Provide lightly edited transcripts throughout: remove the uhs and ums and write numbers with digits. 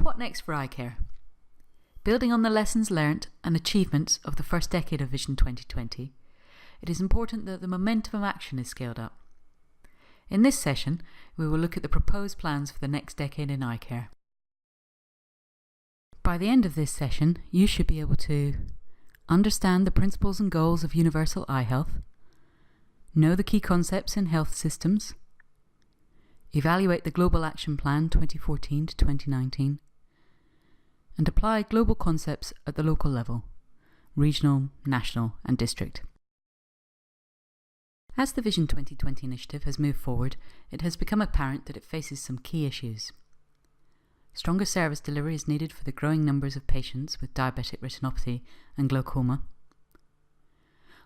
What next for eye care? Building on the lessons learnt and achievements of the first decade of Vision 2020, it is important that the momentum of action is scaled up. In this session, we will look at the proposed plans for the next decade in eye care. By the end of this session, you should be able to understand the principles and goals of universal eye health, know the key concepts in health systems, evaluate the Global Action Plan 2014 to 2019, and apply global concepts at the local level, regional, national and district. As the Vision 2020 initiative has moved forward, it has become apparent that it faces some key issues. Stronger service delivery is needed for the growing numbers of patients with diabetic retinopathy and glaucoma.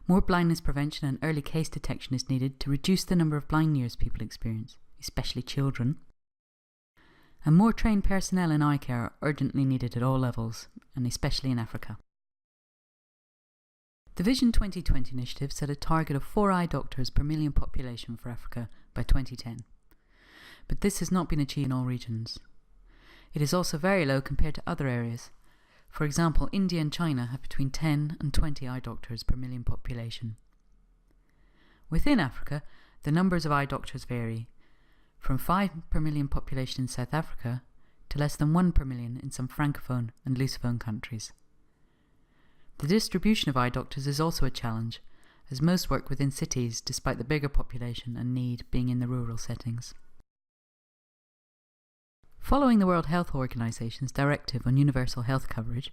More blindness prevention and early case detection is needed to reduce the number of blind years people experience, especially children. And more trained personnel in eye care are urgently needed at all levels, and especially in Africa. The Vision 2020 initiative set a target of 4 eye doctors per million population for Africa by 2010. But this has not been achieved in all regions. It is also very low compared to other areas. For example, India and China have between 10 and 20 eye doctors per million population. Within Africa, the numbers of eye doctors vary, from 5 per million population in South Africa to less than 1 per million in some francophone and lusophone countries. The distribution of eye doctors is also a challenge, as most work within cities despite the bigger population and need being in the rural settings. Following the World Health Organization's directive on universal health coverage,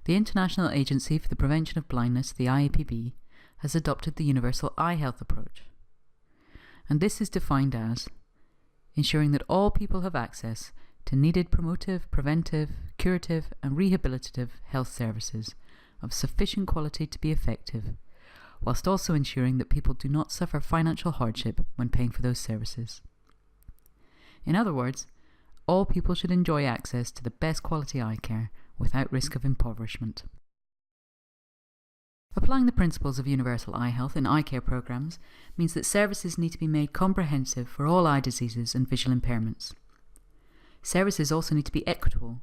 the International Agency for the Prevention of Blindness, the IAPB, has adopted the universal eye health approach. And this is defined as ensuring that all people have access to needed promotive, preventive, curative and rehabilitative health services of sufficient quality to be effective, whilst also ensuring that people do not suffer financial hardship when paying for those services. In other words, all people should enjoy access to the best quality eye care without risk of impoverishment. Applying the principles of universal eye health in eye care programs means that services need to be made comprehensive for all eye diseases and visual impairments. Services also need to be equitable,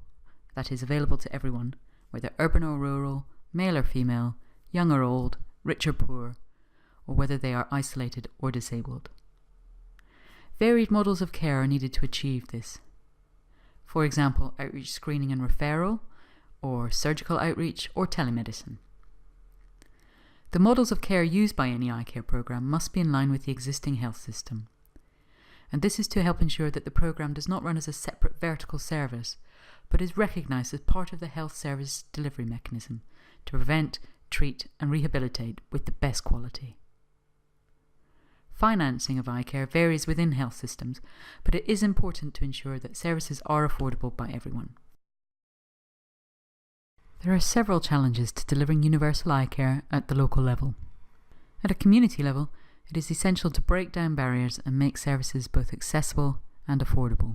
that is, available to everyone, whether urban or rural, male or female, young or old, rich or poor, or whether they are isolated or disabled. Varied models of care are needed to achieve this. For example, outreach screening and referral, or surgical outreach, or telemedicine. The models of care used by any eye care program must be in line with the existing health system. And this is to help ensure that the program does not run as a separate vertical service, but is recognised as part of the health service delivery mechanism to prevent, treat and rehabilitate with the best quality. Financing of eye care varies within health systems, but it is important to ensure that services are affordable by everyone. There are several challenges to delivering universal eye care at the local level. At a community level, it is essential to break down barriers and make services both accessible and affordable.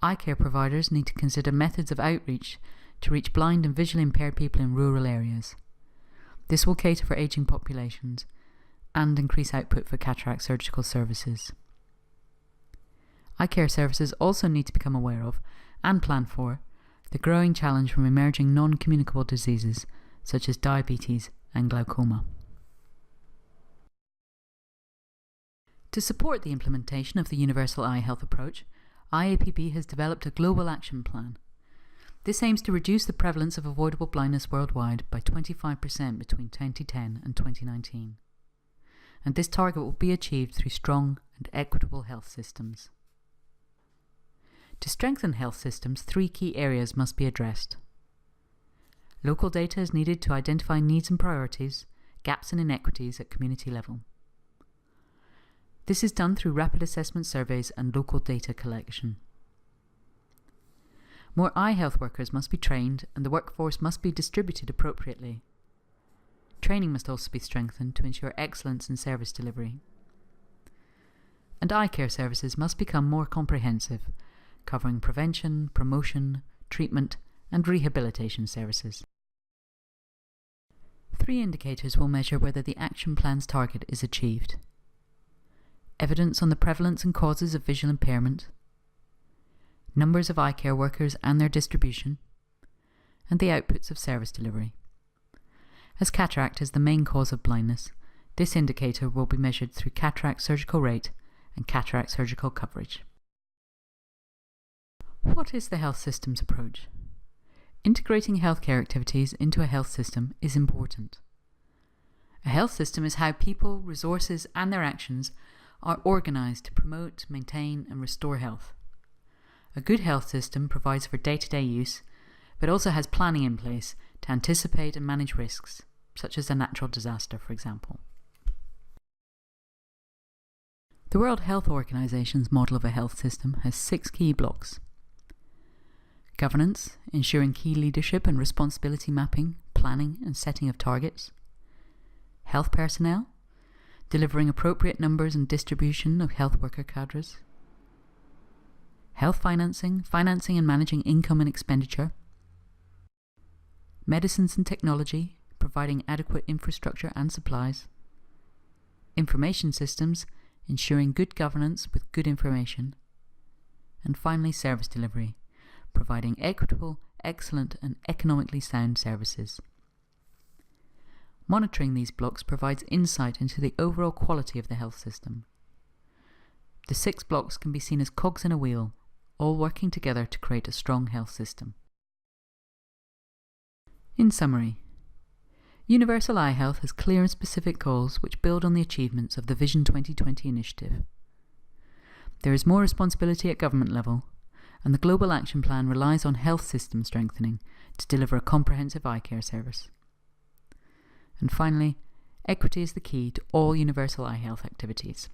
Eye care providers need to consider methods of outreach to reach blind and visually impaired people in rural areas. This will cater for ageing populations and increase output for cataract surgical services. Eye care services also need to become aware of, and plan for, the growing challenge from emerging non-communicable diseases such as diabetes and glaucoma. To support the implementation of the universal eye health approach, IAPB has developed a global action plan. This aims to reduce the prevalence of avoidable blindness worldwide by 25% between 2010 and 2019. And this target will be achieved through strong and equitable health systems. To strengthen health systems, 3 key areas must be addressed. Local data is needed to identify needs and priorities, gaps and inequities at community level. This is done through rapid assessment surveys and local data collection. More eye health workers must be trained and the workforce must be distributed appropriately. Training must also be strengthened to ensure excellence in service delivery. And eye care services must become more comprehensive, covering prevention, promotion, treatment and rehabilitation services. 3 indicators will measure whether the action plan's target is achieved. Evidence on the prevalence and causes of visual impairment, numbers of eye care workers and their distribution, and the outputs of service delivery. As cataract is the main cause of blindness, this indicator will be measured through cataract surgical rate and cataract surgical coverage. What is the health system's approach? Integrating healthcare activities into a health system is important. A health system is how people, resources, and their actions are organised to promote, maintain, and restore health. A good health system provides for day-to-day use, but also has planning in place to anticipate and manage risks, such as a natural disaster, for example. The World Health Organization's model of a health system has 6 key blocks. Governance, ensuring key leadership and responsibility mapping, planning and setting of targets. Health personnel, delivering appropriate numbers and distribution of health worker cadres. Health financing, financing and managing income and expenditure. Medicines and technology, providing adequate infrastructure and supplies. Information systems, ensuring good governance with good information. And finally, service delivery, providing equitable, excellent and economically sound services. Monitoring these blocks provides insight into the overall quality of the health system. The 6 blocks can be seen as cogs in a wheel, all working together to create a strong health system. In summary, Universal Eye Health has clear and specific goals which build on the achievements of the Vision 2020 initiative. There is more responsibility at government level, and the Global Action Plan relies on health system strengthening to deliver a comprehensive eye care service. And finally, equity is the key to all universal eye health activities.